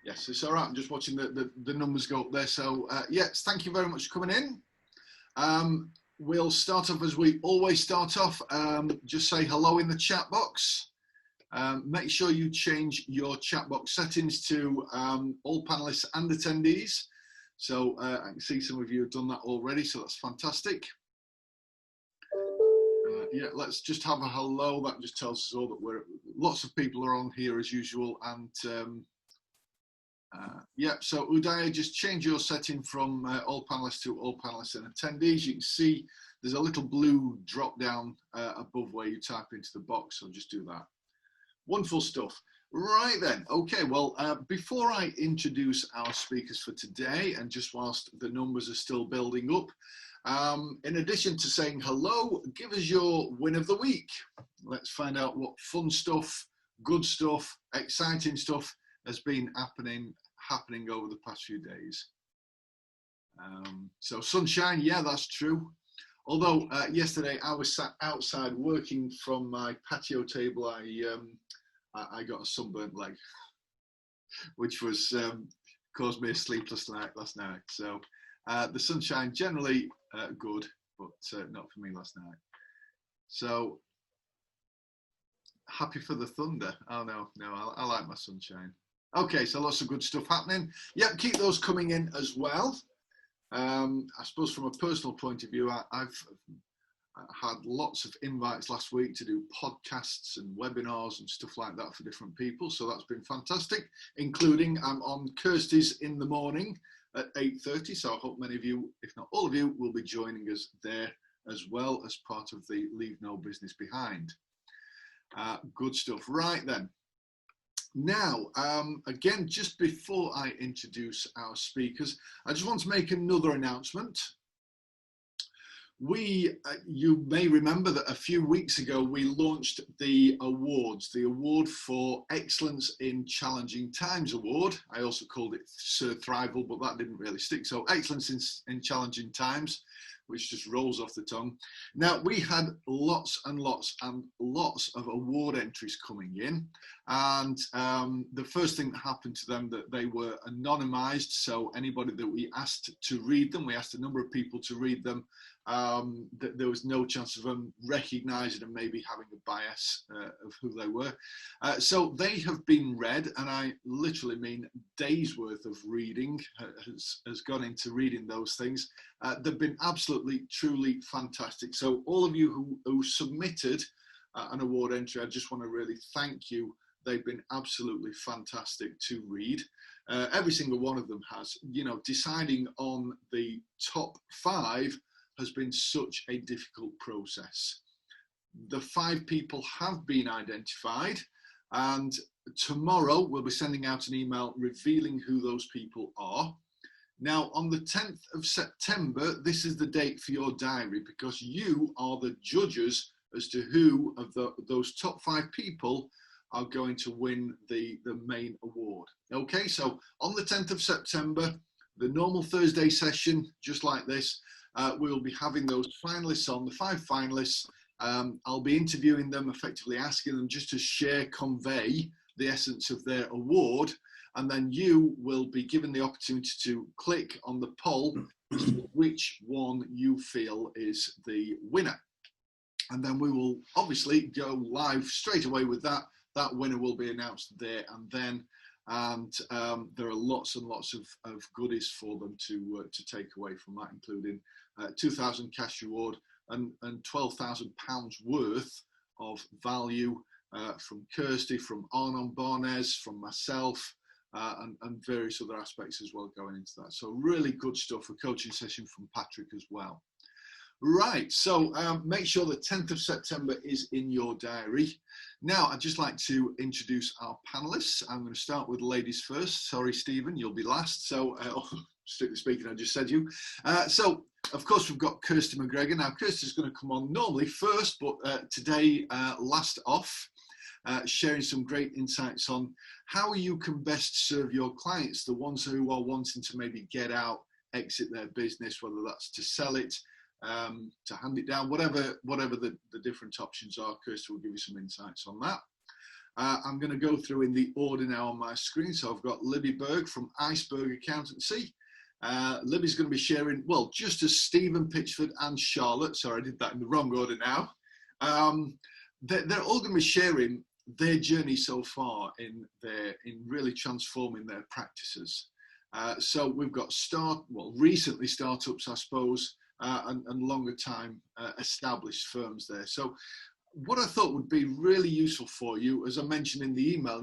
Yes, it's all right. I'm just watching the numbers go up there. So, yes, thank you very much for coming in. We'll start off as we always start off. Just say hello in the chat box. Make sure you change your chat box settings to all panelists and attendees. So I can see some of you have done that already, so that's fantastic. Yeah, let's just have a hello. That just tells us all that lots of people are on here as usual. And yeah, so Udaya, just change your setting from all panelists to all panelists and attendees. You can see there's a little blue drop down above where you type into the box, so just do that. Wonderful stuff. Right then, okay, well, before I introduce our speakers for today, and just whilst the numbers are still building up, in addition to saying hello, give us your win of the week. Let's find out what fun stuff, good stuff, exciting stuff has been happening over the past few days. So sunshine, yeah, that's true. Although yesterday I was sat outside working from my patio table, I got a sunburnt leg, which was caused me a sleepless night last night. So the sunshine generally good, but not for me last night. So happy for the thunder. Oh no, I like my sunshine. Okay, so lots of good stuff happening. Yep, keep those coming in as well. I suppose from a personal point of view, I've had lots of invites last week to do podcasts and webinars and stuff like that for different people. So that's been fantastic, including I'm on Kirsty's in the morning at 8:30. So I hope many of you, if not all of you, will be joining us there as well as part of the Leave No Business Behind. Good stuff. Right then. Now, again, just before I introduce our speakers, I just want to make another announcement. You may remember that a few weeks ago, we launched the awards, the Award for Excellence in Challenging Times Award. I also called it Sir Thrival, but that didn't really stick. So Excellence in Challenging Times, which just rolls off the tongue. Now, we had lots and lots and lots of award entries coming in. And the first thing that happened to them, that they were anonymized. So anybody that we asked to read them, we asked a number of people to read them, that there was no chance of them recognizing and maybe having a bias of who they were. So they have been read, and I literally mean days worth of reading has gone into reading those things. They've been absolutely, truly fantastic. So all of you who submitted an award entry, I just want to really thank you. They've been absolutely fantastic to read. Every single one of them has. You know, deciding on the top 5 has been such a difficult process. The 5 people have been identified, and tomorrow we'll be sending out an email revealing who those people are. Now, on the 10th of September, this is the date for your diary, because you are the judges as to who of those top 5 people are going to win the main award. Okay, so on the 10th of September, the normal Thursday session, just like this, we'll be having those finalists on, the 5 finalists. I'll be interviewing them, effectively asking them just to convey the essence of their award, and then you will be given the opportunity to click on the poll as to which one you feel is the winner. And then we will obviously go live straight away with that. That winner will be announced there and then. And there are lots and lots of goodies for them to take away from that, including 2,000 cash reward and £12,000 worth of value from Kirsty, from Arnon Barnes, from myself, and various other aspects as well going into that. So really good stuff, a coaching session from Patrick as well. Right, so make sure the 10th of September is in your diary. Now, I'd just like to introduce our panelists. I'm going to start with ladies first. Sorry, Stephen, you'll be last. So, strictly speaking, I just said you. So, of course, we've got Kirsty McGregor. Now, Kirsty's going to come on normally first, but today, last off, sharing some great insights on how you can best serve your clients, the ones who are wanting to maybe get out, exit their business, whether that's to sell it, to hand it down, whatever the different options are. Kirsty will give you some insights on that. I'm going to go through in the order now on my screen. So I've got Libby Berg from Iceberg Accountancy. Libby's going to be sharing, well, just as Stephen Pitchford and Charlotte, sorry, I did that in the wrong order now. They're all going to be sharing their journey so far in really transforming their practices. So we've got recently startups, I suppose, and longer time established firms there. So what I thought would be really useful for you, as I mentioned in the email,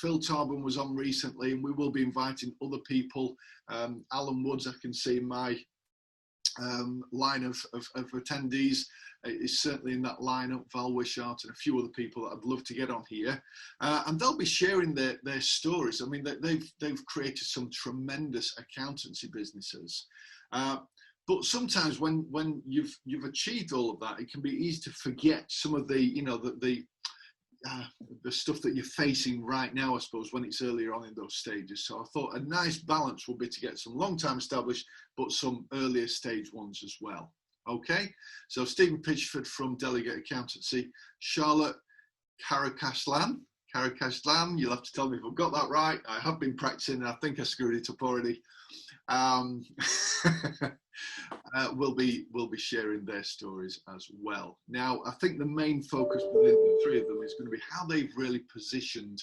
Phil Tarbin was on recently, and we will be inviting other people. Alan Woods, I can see in my line of attendees, is certainly in that lineup. Val Wishart and a few other people that I'd love to get on here, and they'll be sharing their stories. I mean, they've created some tremendous accountancy businesses. But sometimes when you've achieved all of that, it can be easy to forget some of the stuff that you're facing right now, I suppose, when it's earlier on in those stages. So I thought a nice balance would be to get some long-time established, but some earlier stage ones as well. Okay, so Stephen Pitchford from Delegate Accountancy, Charlotte Karakaslan, you'll have to tell me if I've got that right. I have been practicing, and I think I screwed it up already. We'll be sharing their stories as well. Now, I think the main focus within the three of them is going to be how they've really positioned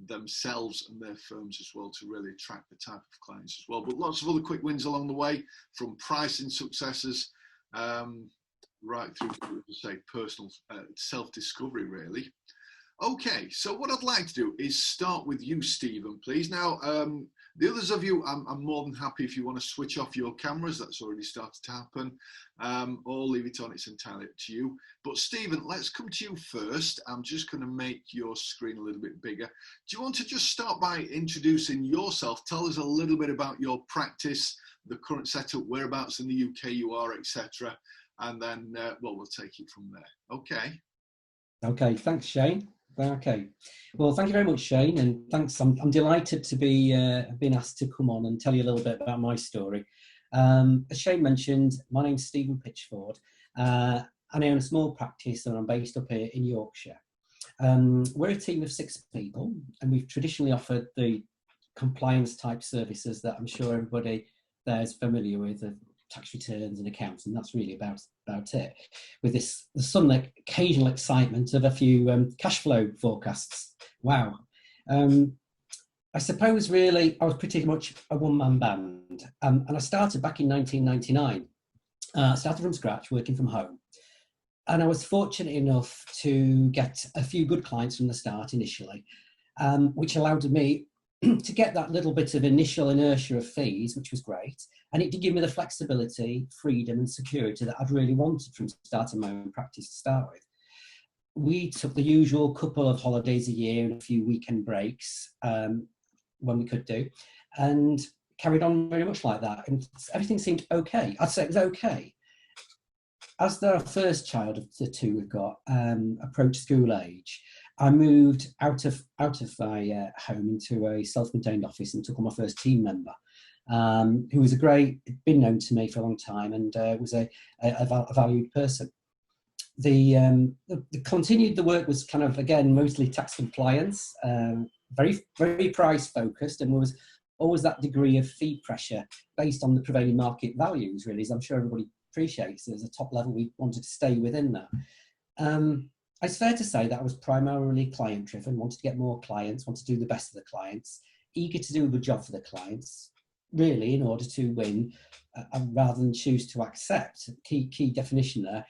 themselves and their firms as well to really attract the type of clients as well. But lots of other quick wins along the way, from pricing successes right through to, say, personal self-discovery, really. Okay, so what I'd like to do is start with you, Stephen, please. Now, the others of you, I'm more than happy if you want to switch off your cameras. That's already started to happen, or leave it on. It's entirely up to you. But Stephen, let's come to you first. I'm just going to make your screen a little bit bigger. Do you want to just start by introducing yourself? Tell us a little bit about your practice, the current setup, whereabouts in the UK you are, etc. And then, well, we'll take it from there. Okay. Okay, thanks, Shane. Okay, well, thank you very much, Shane, and thanks. I'm delighted to be been asked to come on and tell you a little bit about my story. As Shane mentioned, my name's Stephen Pitchford, and I own a small practice, and I'm based up here in Yorkshire. We're a team of 6 people, and we've traditionally offered the compliance type services that I'm sure everybody there is familiar with, tax returns and accounts, and that's really about it, with some occasional excitement of a few cash flow forecasts. Wow. I suppose really I was pretty much a one-man band, and I started back in 1999. Started from scratch, working from home, and I was fortunate enough to get a few good clients from the start initially, which allowed me to get that little bit of initial inertia of fees, which was great. And it did give me the flexibility, freedom and security that I'd really wanted from starting my own practice to start with. We took the usual couple of holidays a year and a few weekend breaks when we could do, and carried on very much like that. And everything seemed okay. I'd say it was okay. As our first child of the 2 we've got approached school age, I moved out of my home into a self-contained office and took on my first team member, who was been known to me for a long time, and was a valued person. The work was kind of, again, mostly tax compliance, very, very price focused, and there was always that degree of fee pressure based on the prevailing market values, really, as I'm sure everybody appreciates. There's a top level we wanted to stay within that. It's fair to say that I was primarily client driven, wanted to get more clients, wanted to do the best for the clients, eager to do a good job for the clients, really, in order to win, rather than choose to accept. Key definition there,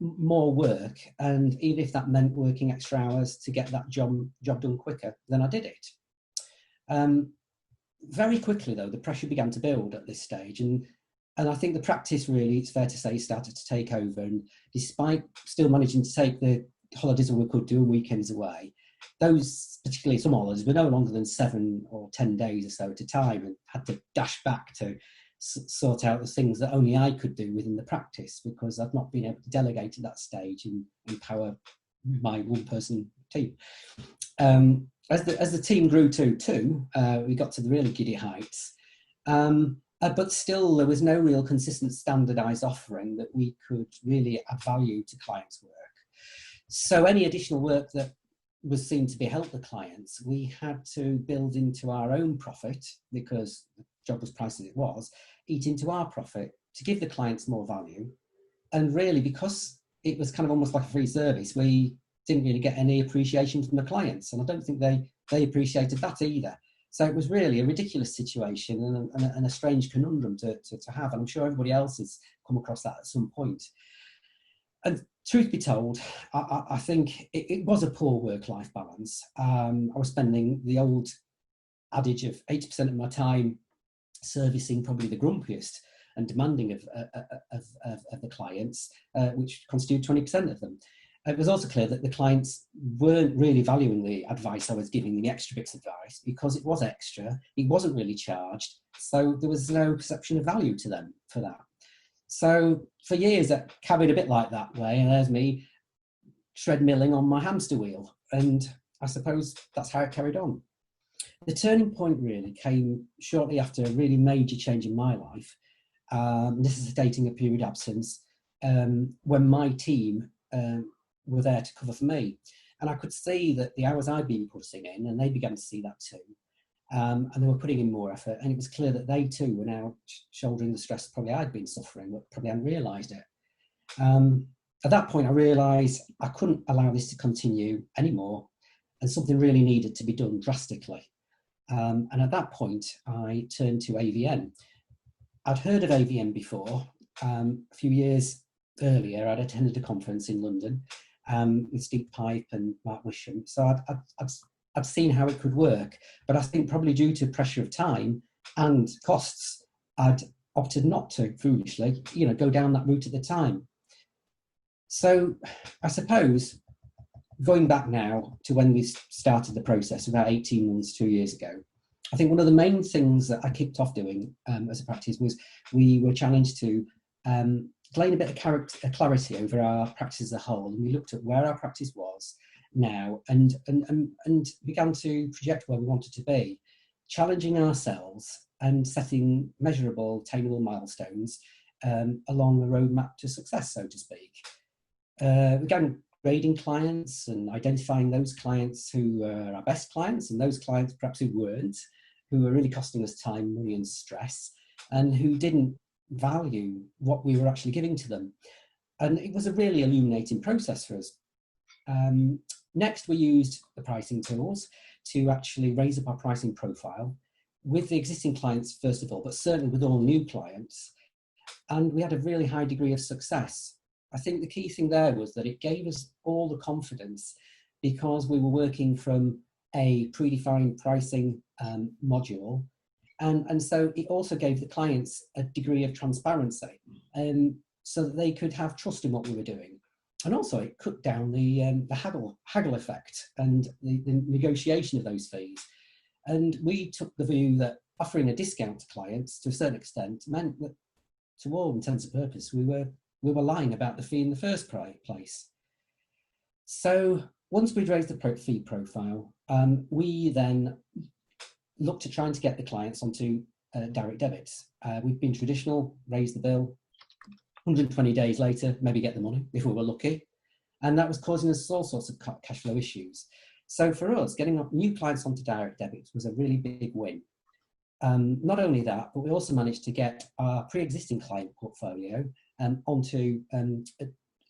more work, and even if that meant working extra hours to get that job done quicker, then I did it. Very quickly, though, the pressure began to build at this stage, and I think the practice, really, it's fair to say, started to take over. And despite still managing to take the holidays when we could do, weekends away, those, particularly some holidays, were no longer than 7 or 10 days or so at a time, and had to dash back to sort out the things that only I could do within the practice, because I've not been able to delegate at that stage and empower my one-person team. As the team grew too, we got to the really giddy heights. But still, there was no real consistent standardised offering that we could really add value to clients' work. So any additional work that was seen to be help the clients, we had to build into our own profit, because the job was priced as it was, eat into our profit to give the clients more value. And really, because it was kind of almost like a free service, we didn't really get any appreciation from the clients. And I don't think they appreciated that either. So it was really a ridiculous situation and a strange conundrum to have. And I'm sure everybody else has come across that at some point. And truth be told, I think it was a poor work-life balance. I was spending the old adage of 80% of my time servicing probably the grumpiest and demanding of the clients, which constitute 20% of them. It was also clear that the clients weren't really valuing the advice I was giving them, the extra bits of advice, because it was extra, it wasn't really charged, so there was no perception of value to them for that. So for years that carried a bit like that way, and there's me treadmilling on my hamster wheel, and I suppose that's how it carried on. The turning point really came shortly after a really major change in my life, necessitating a period absence, when my team were there to cover for me. And I could see that the hours I'd been putting in, and they began to see that too, and they were putting in more effort, and it was clear that they too were now shouldering the stress probably I'd been suffering, but probably hadn't realised it. At that point I realised I couldn't allow this to continue anymore, and something really needed to be done drastically. And at that point I turned to AVN. I'd heard of AVN before. A few years earlier I'd attended a conference in London with Steve Pipe and Mark Wisham, so I'd seen how it could work, but I think probably due to pressure of time and costs, I'd opted not to, foolishly, go down that route at the time. So I suppose, going back now to when we started the process about 18 months, 2 years ago, I think one of the main things that I kicked off doing as a practice was we were challenged to gain a bit of clarity over our practice as a whole, and we looked at where our practice was now and began to project where we wanted to be, challenging ourselves and setting measurable, attainable milestones along the roadmap to success, so to speak. We began grading clients and identifying those clients who were our best clients and those clients perhaps who weren't, who were really costing us time, money and stress, and who didn't value what we were actually giving to them. And it was a really illuminating process for us. Next, we used the pricing tools to actually raise up our pricing profile with the existing clients, first of all, but certainly with all new clients. And we had a really high degree of success. I think the key thing there was that it gave us all the confidence, because we were working from a predefined pricing module. And so it also gave the clients a degree of transparency, so that they could have trust in what we were doing. And also it cut down the haggle effect and the negotiation of those fees. And we took the view that offering a discount to clients to a certain extent meant that, to all intents and purposes, we were lying about the fee in the first place. So once we'd raised the fee profile, we then looked at trying to get the clients onto direct debits. We've been traditional, raise the bill, 120 days later, maybe get the money if we were lucky. And that was causing us all sorts of cash flow issues. So for us, getting new clients onto direct debits was a really big win. Not only that, but we also managed to get our pre-existing client portfolio onto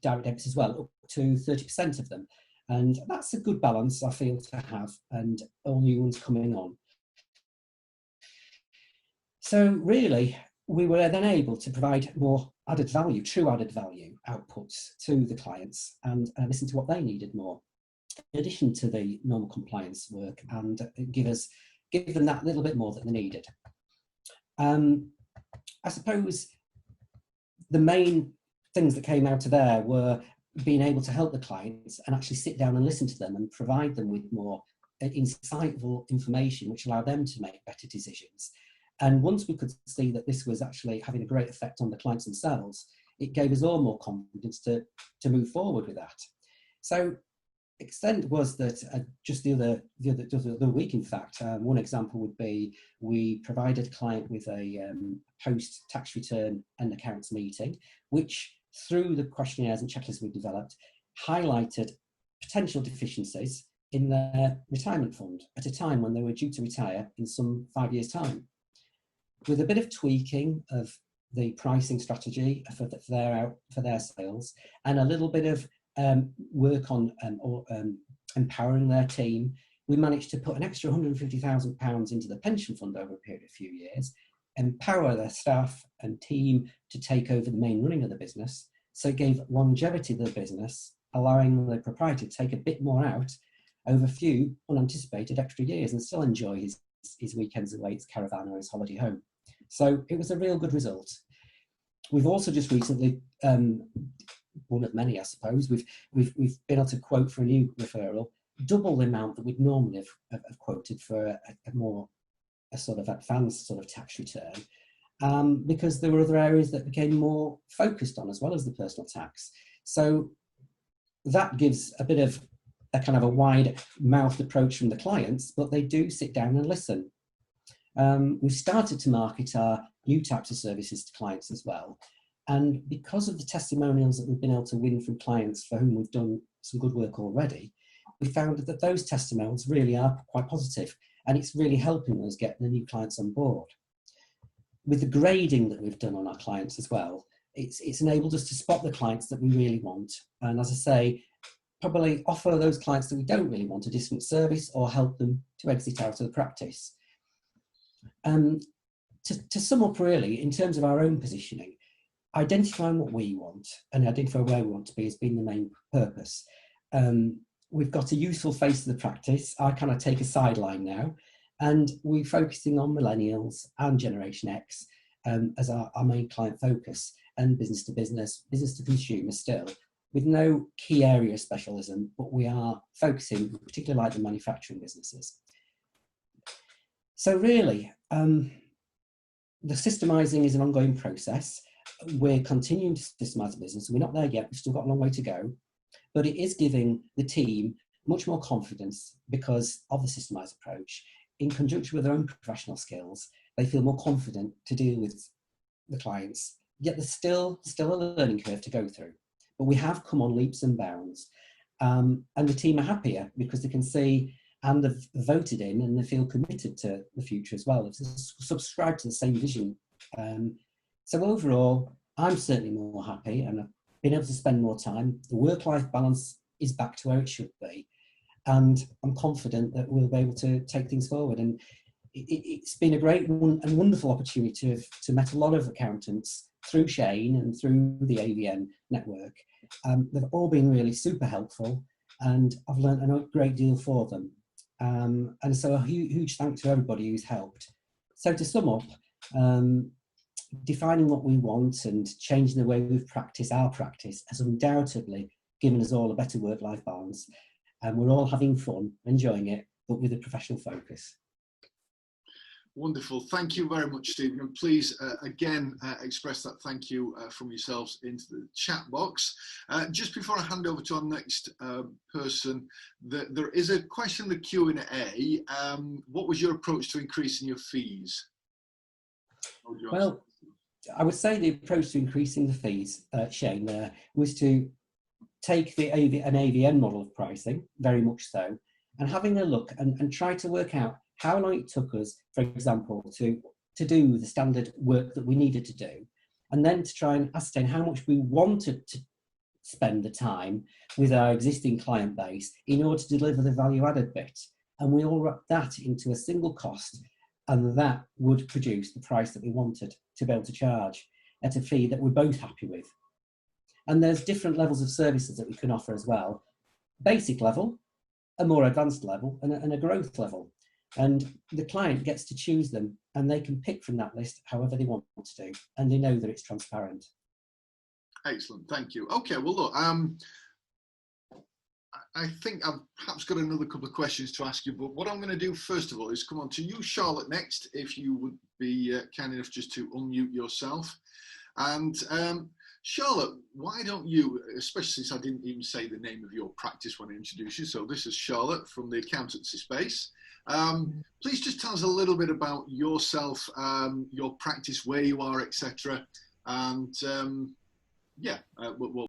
direct debits as well, up to 30% of them. And that's a good balance, I feel, to have, and all new ones coming on. So really, we were then able to provide more added value, true added value outputs to the clients, and listen to what they needed more, in addition to the normal compliance work, and give them that little bit more that they needed. I suppose the main things that came out of there were being able to help the clients and actually sit down and listen to them and provide them with more insightful information, which allowed them to make better decisions. And once we could see that this was actually having a great effect on the clients themselves, it gave us all more confidence to move forward with that. So extent was that just the other week, in fact, one example would be we provided a client with a post-tax return and accounts meeting, which through the questionnaires and checklists we developed, highlighted potential deficiencies in their retirement fund at a time when they were due to retire in some 5 years' time. With a bit of tweaking of the pricing strategy for their sales, and a little bit of work on empowering their team, we managed to put an extra £150,000 into the pension fund over a period of a few years, empower their staff and team to take over the main running of the business. So it gave longevity to the business, allowing the proprietor to take a bit more out over a few unanticipated extra years and still enjoy his weekends away, his caravan or his holiday home. So it was a real good result. We've also just recently, one of many, I suppose, we've been able to quote for a new referral, double the amount that we'd normally have quoted for a sort of advanced sort of tax return, because there were other areas that became more focused on as well as the personal tax. So that gives a bit of a kind of a wide-mouthed approach from the clients, but they do sit down and listen. We've started to market our new types of services to clients as well. And because of the testimonials that we've been able to win from clients for whom we've done some good work already, we found that those testimonials really are quite positive, and it's really helping us get the new clients on board. With the grading that we've done on our clients as well, it's enabled us to spot the clients that we really want. And as I say, probably offer those clients that we don't really want a different service or help them to exit out of the practice. To sum up really, in terms of our own positioning, identifying what we want and identify where we want to be has been the main purpose. We've got a useful face to the practice. I kind of take a sideline now, and we're focusing on millennials and Generation X as our main client focus, and business to business, business to consumer still, with no key area of specialism, but we are focusing, particularly like the manufacturing businesses. So really, the systemising is an ongoing process. We're continuing to systemize the business. We're not there yet. We've still got a long way to go, but it is giving the team much more confidence because of the systemised approach. In conjunction with their own professional skills, they feel more confident to deal with the clients. Yet there's still a learning curve to go through, but we have come on leaps and bounds, and the team are happier because they can see and have voted in, and they feel committed to the future as well. They've subscribed to the same vision. So overall, I'm certainly more happy, and I've been able to spend more time. The work-life balance is back to where it should be, and I'm confident that we'll be able to take things forward. And it's been a great and wonderful opportunity to met a lot of accountants through Shane and through the AVN network. They've all been really super helpful, and I've learned a great deal for them. And so a huge thanks to everybody who's helped. So to sum up, defining what we want and changing the way we've practiced our practice has undoubtedly given us all a better work-life balance, and we're all having fun, enjoying it, but with a professional focus. Wonderful. Thank you very much, Stephen. And please, again, express that thank you from yourselves into the chat box. Just before I hand over to our next person, there is a question in the Q&A. What was your approach to increasing your fees? Well, I would say the approach to increasing the fees, Shane, was to take an AVN model of pricing, very much so, and having a look and try to work out how long it took us, for example, to do the standard work that we needed to do, and then to try and ascertain how much we wanted to spend the time with our existing client base in order to deliver the value-added bit. And we all wrapped that into a single cost, and that would produce the price that we wanted to be able to charge at a fee that we're both happy with. And there's different levels of services that we can offer as well. Basic level, a more advanced level, and a growth level. And the client gets to choose them, and they can pick from that list however they want to do, and they know that it's transparent. Excellent, thank you. Okay, well look, I think I've perhaps got another couple of questions to ask you, but what I'm going to do first of all is come on to you, Charlotte, next, if you would be kind enough just to unmute yourself. And Charlotte, why don't you, especially since I didn't even say the name of your practice when I introduced you, so this is Charlotte from the accountancy space. Please just tell us a little bit about yourself, your practice, where you are, etc. And yeah, we'll